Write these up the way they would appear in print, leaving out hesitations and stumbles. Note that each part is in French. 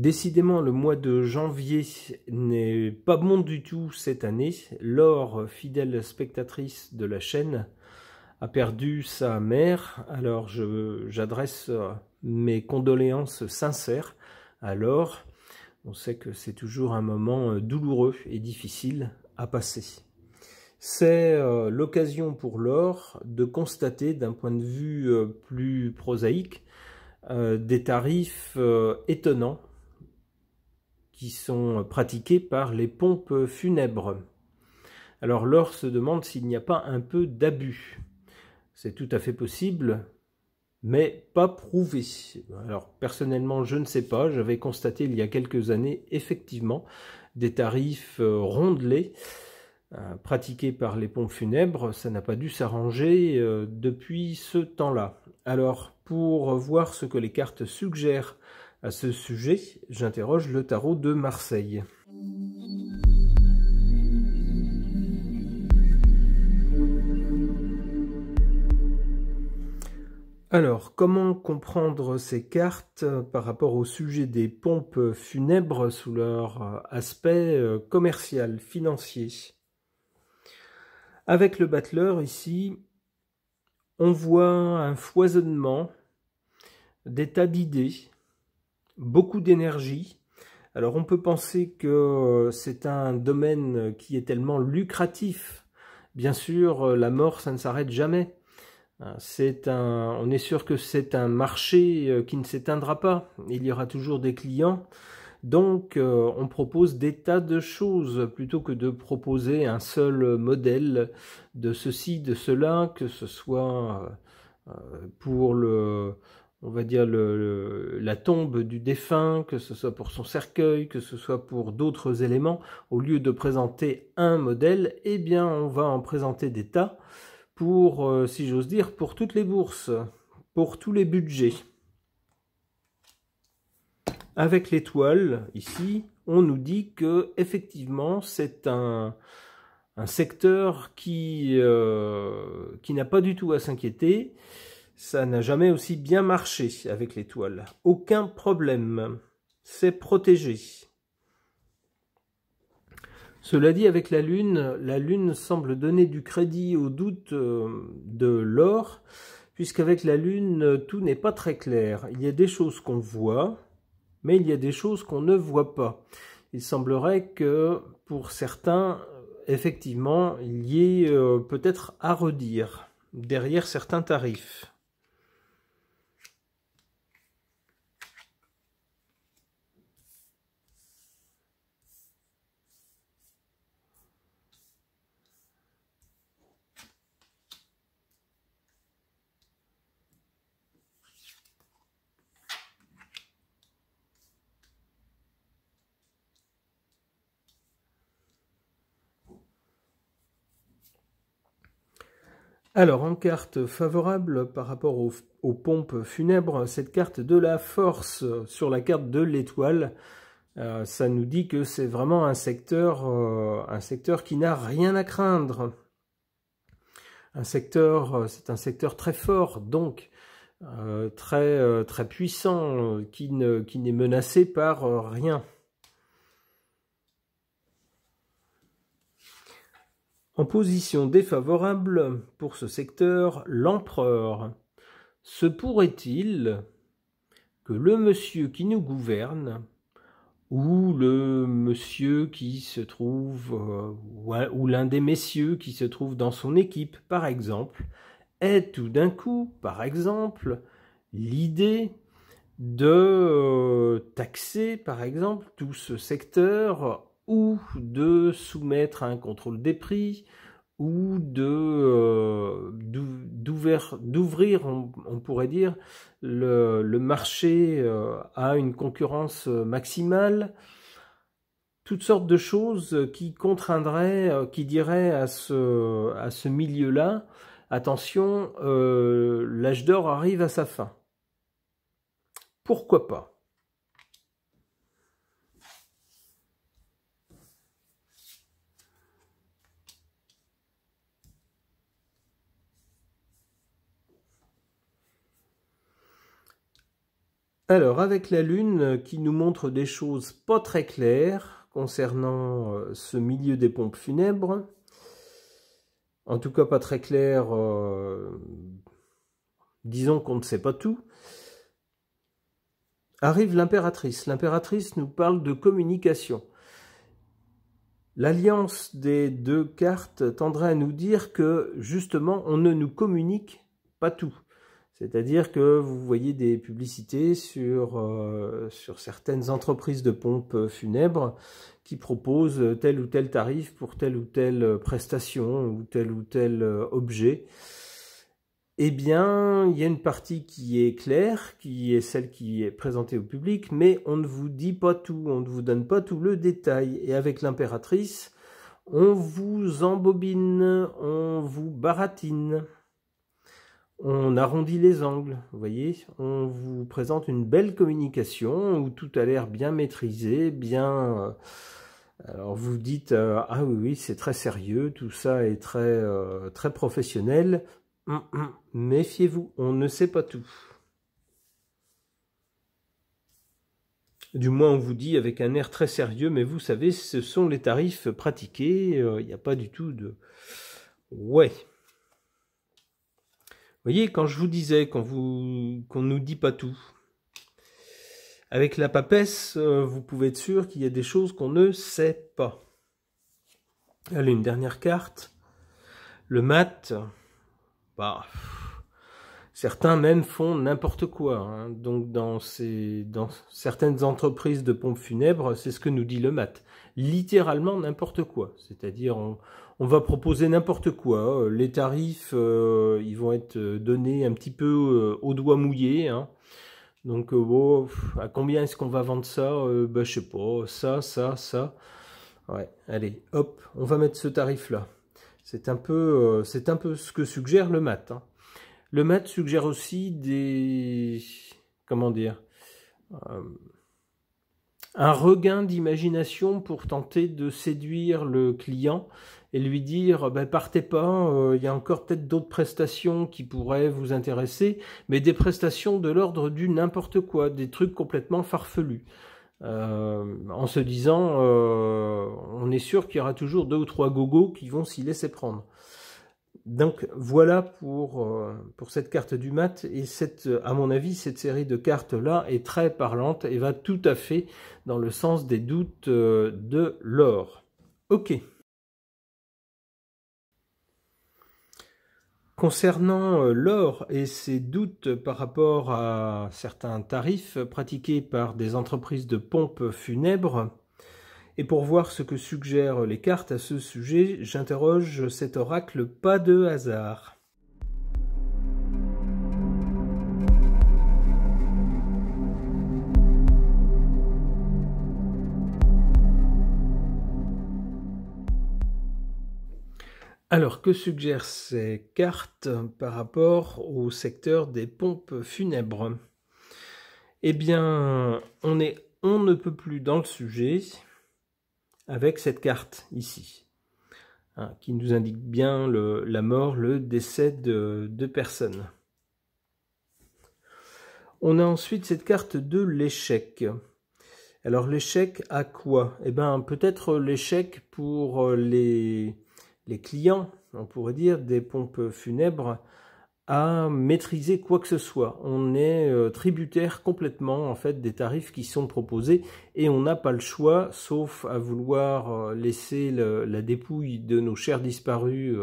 Décidément, le mois de janvier n'est pas bon du tout cette année. Laure, fidèle spectatrice de la chaîne, a perdu sa mère. Alors j'adresse mes condoléances sincères à Laure. On sait que c'est toujours un moment douloureux et difficile à passer. C'est l'occasion pour Laure de constater d'un point de vue plus prosaïque des tarifs étonnants qui sont pratiqués par les pompes funèbres. Alors Laure se demande s'il n'y a pas un peu d'abus. C'est tout à fait possible, mais pas prouvé. Alors personnellement, je ne sais pas. J'avais constaté il y a quelques années, effectivement, des tarifs rondelés pratiqués par les pompes funèbres. Ça n'a pas dû s'arranger depuis ce temps-là. Alors, pour voir ce que les cartes suggèrent à ce sujet, j'interroge le tarot de Marseille. Alors, comment comprendre ces cartes par rapport au sujet des pompes funèbres sous leur aspect commercial, financier? Avec le battleur ici, on voit un foisonnement, des tas d'idées, beaucoup d'énergie. Alors on peut penser que c'est un domaine qui est tellement lucratif. Bien sûr, la mort, ça ne s'arrête jamais. On est sûr que c'est un marché qui ne s'éteindra pas. Il y aura toujours des clients. Donc on propose des tas de choses plutôt que de proposer un seul modèle de ceci, de cela, que ce soit pour on va dire la tombe du défunt, que ce soit pour son cercueil, que ce soit pour d'autres éléments. Au lieu de présenter un modèle, eh bien on va en présenter des tas pour, si j'ose dire, pour toutes les bourses, pour tous les budgets. Avec l'étoile, ici, on nous dit que effectivement c'est un secteur qui n'a pas du tout à s'inquiéter. Ça n'a jamais aussi bien marché avec l'étoile. Aucun problème. C'est protégé. Cela dit, avec la Lune semble donner du crédit au doute de Laure, puisqu'avec la Lune, tout n'est pas très clair. Il y a des choses qu'on voit, mais il y a des choses qu'on ne voit pas. Il semblerait que, pour certains, effectivement, il y ait peut-être à redire derrière certains tarifs. Alors, en carte favorable par rapport aux pompes funèbres, cette carte de la force sur la carte de l'étoile, ça nous dit que c'est vraiment un secteur qui n'a rien à craindre. C'est un secteur très fort, donc très puissant, qui n'est menacé par rien. En position défavorable pour ce secteur, l'empereur. Se pourrait-il que le monsieur qui nous gouverne, ou le monsieur qui se trouve, ou l'un des messieurs qui se trouve dans son équipe, par exemple, ait tout d'un coup, par exemple, l'idée de taxer, par exemple, tout ce secteur, ou de soumettre à un contrôle des prix, ou d'ouvrir, on pourrait dire, le marché à une concurrence maximale. Toutes sortes de choses qui contraindraient, qui diraient à ce milieu-là, attention, l'âge d'or arrive à sa fin. Pourquoi pas ? Alors, avec la Lune qui nous montre des choses pas très claires concernant ce milieu des pompes funèbres, en tout cas pas très claires, disons qu'on ne sait pas tout, arrive l'impératrice. L'impératrice nous parle de communication. L'alliance des deux cartes tendrait à nous dire que, justement, on ne nous communique pas tout. C'est-à-dire que vous voyez des publicités sur certaines entreprises de pompes funèbres qui proposent tel ou tel tarif pour telle ou telle prestation ou tel objet. Eh bien, il y a une partie qui est claire, qui est celle qui est présentée au public, mais on ne vous dit pas tout, on ne vous donne pas tout le détail. Et avec l'impératrice, on vous embobine, on vous baratine. On arrondit les angles, vous voyez, on vous présente une belle communication où tout a l'air bien maîtrisé, bien... alors vous dites, ah oui, c'est très sérieux, tout ça est très professionnel. Méfiez-vous, on ne sait pas tout. Du moins, on vous dit avec un air très sérieux, mais vous savez, ce sont les tarifs pratiqués, il n'y a pas du tout de... Ouais. Vous voyez, quand je vous disais qu'on ne nous dit pas tout, avec la papesse, vous pouvez être sûr qu'il y a des choses qu'on ne sait pas. Allez, une dernière carte. Le mat, bah, certains même font n'importe quoi. Hein. Donc dans certaines entreprises de pompes funèbres, c'est ce que nous dit le mat. Littéralement n'importe quoi. C'est-à-dire on va proposer n'importe quoi. Les tarifs, ils vont être donnés un petit peu au doigt mouillé. Hein. Donc, bon, à combien est-ce qu'on va vendre ça? Bah, je sais pas, ça. Ouais, allez, hop, on va mettre ce tarif-là. C'est un peu ce que suggère le mat. Hein. Le mat suggère aussi des... Comment dire un regain d'imagination pour tenter de séduire le client et lui dire ben, partez pas, il y a encore peut-être d'autres prestations qui pourraient vous intéresser, mais des prestations de l'ordre du n'importe quoi, des trucs complètement farfelus. En se disant, on est sûr qu'il y aura toujours 2 ou 3 gogos qui vont s'y laisser prendre. Donc voilà pour cette carte du mat, et à mon avis, cette série de cartes-là est très parlante et va tout à fait dans le sens des doutes de l'or. Ok. Concernant l'or et ses doutes par rapport à certains tarifs pratiqués par des entreprises de pompes funèbres, et pour voir ce que suggèrent les cartes à ce sujet, j'interroge cet oracle pas de hasard. Alors, que suggèrent ces cartes par rapport au secteur des pompes funèbres? Eh bien, on ne peut plus dans le sujet avec cette carte ici, hein, qui nous indique bien la mort, le décès de 2 personnes. On a ensuite cette carte de l'échec. Alors l'échec à quoi? Eh bien peut-être l'échec pour les clients, on pourrait dire, des pompes funèbres, à maîtriser quoi que ce soit. On est tributaire complètement en fait des tarifs qui sont proposés et on n'a pas le choix, sauf à vouloir laisser la dépouille de nos chers disparus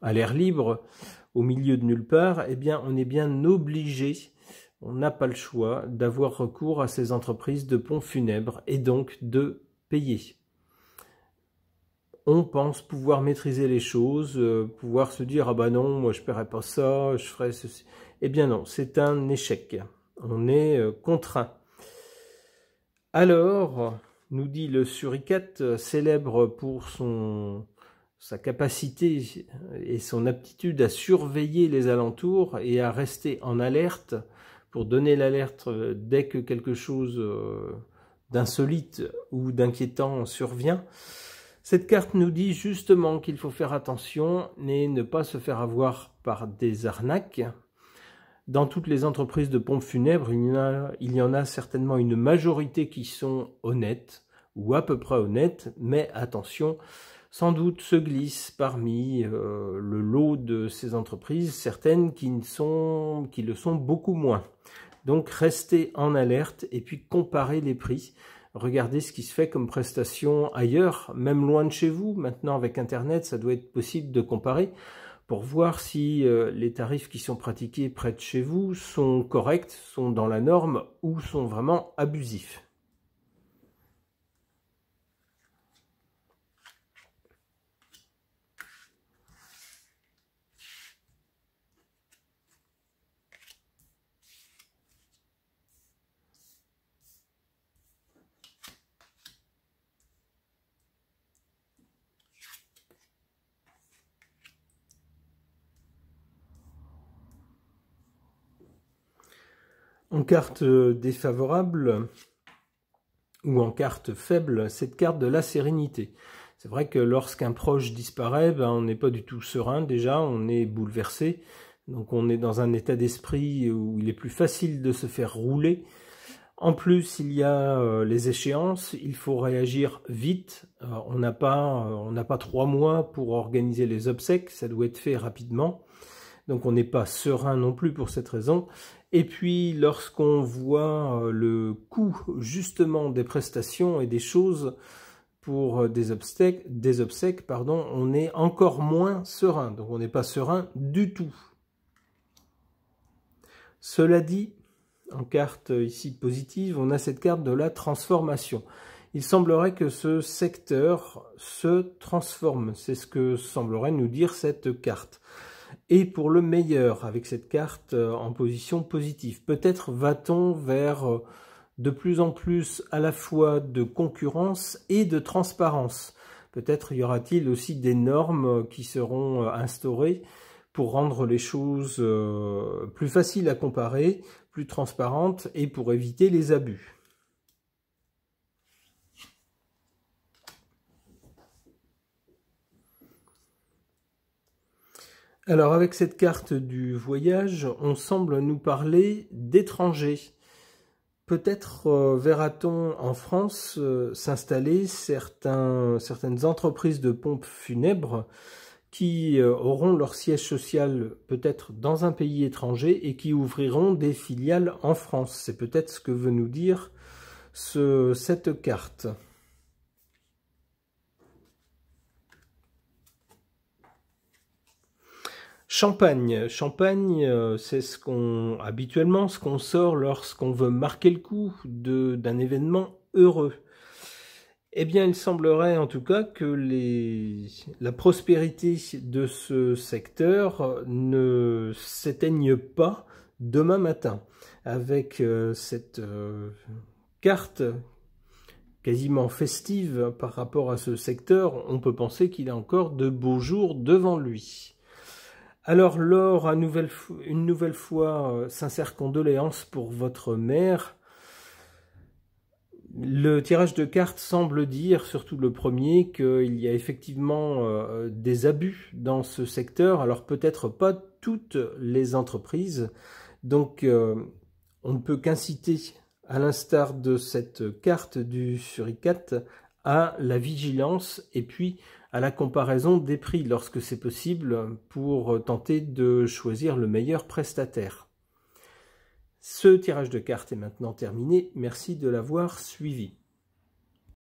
à l'air libre, au milieu de nulle part. Eh bien, on est bien obligé, on n'a pas le choix d'avoir recours à ces entreprises de pompes funèbres et donc de payer. On pense pouvoir maîtriser les choses, pouvoir se dire « Ah bah non, moi je ne paierai pas ça, je ferai ceci ». Eh bien non, c'est un échec. On est contraint. Alors, nous dit le suricate, célèbre pour sa capacité et son aptitude à surveiller les alentours et à rester en alerte pour donner l'alerte dès que quelque chose d'insolite ou d'inquiétant survient. Cette carte nous dit justement qu'il faut faire attention et ne pas se faire avoir par des arnaques. Dans toutes les entreprises de pompes funèbres, il y en a certainement une majorité qui sont honnêtes, ou à peu près honnêtes, mais attention, sans doute se glissent parmi le lot de ces entreprises certaines qui le sont beaucoup moins. Donc restez en alerte et puis comparez les prix. Regardez ce qui se fait comme prestation ailleurs, même loin de chez vous. Maintenant avec Internet, ça doit être possible de comparer pour voir si les tarifs qui sont pratiqués près de chez vous sont corrects, sont dans la norme ou sont vraiment abusifs. En carte défavorable ou en carte faible, cette carte de la sérénité. C'est vrai que lorsqu'un proche disparaît, on n'est pas du tout serein déjà, on est bouleversé. Donc on est dans un état d'esprit où il est plus facile de se faire rouler. En plus, il y a les échéances, il faut réagir vite. On n'a pas 3 mois pour organiser les obsèques, ça doit être fait rapidement. Donc on n'est pas serein non plus pour cette raison. Et puis lorsqu'on voit le coût justement des prestations et des choses pour des obsèques, on est encore moins serein. Donc on n'est pas serein du tout. Cela dit, en carte ici positive, on a cette carte de la transformation. Il semblerait que ce secteur se transforme. C'est ce que semblerait nous dire cette carte. Et pour le meilleur, avec cette carte en position positive. Peut-être va-t-on vers de plus en plus à la fois de concurrence et de transparence. Peut-être y aura-t-il aussi des normes qui seront instaurées pour rendre les choses plus faciles à comparer, plus transparentes et pour éviter les abus. Alors avec cette carte du voyage, on semble nous parler d'étrangers. Peut-être verra-t-on en France s'installer certaines entreprises de pompes funèbres qui auront leur siège social peut-être dans un pays étranger et qui ouvriront des filiales en France. C'est peut-être ce que veut nous dire cette carte. Champagne, c'est habituellement ce qu'on sort lorsqu'on veut marquer le coup d'un événement heureux. Eh bien, il semblerait en tout cas que la prospérité de ce secteur ne s'éteigne pas demain matin. Avec cette carte quasiment festive par rapport à ce secteur, on peut penser qu'il a encore de beaux jours devant lui. Alors Laure, une nouvelle fois, sincères condoléances pour votre mère. Le tirage de cartes semble dire, surtout le premier, qu'il y a effectivement des abus dans ce secteur. Alors peut-être pas toutes les entreprises. Donc on ne peut qu'inciter, à l'instar de cette carte du suricate, à la vigilance et puis à la comparaison des prix lorsque c'est possible pour tenter de choisir le meilleur prestataire. Ce tirage de cartes est maintenant terminé. Merci de l'avoir suivi.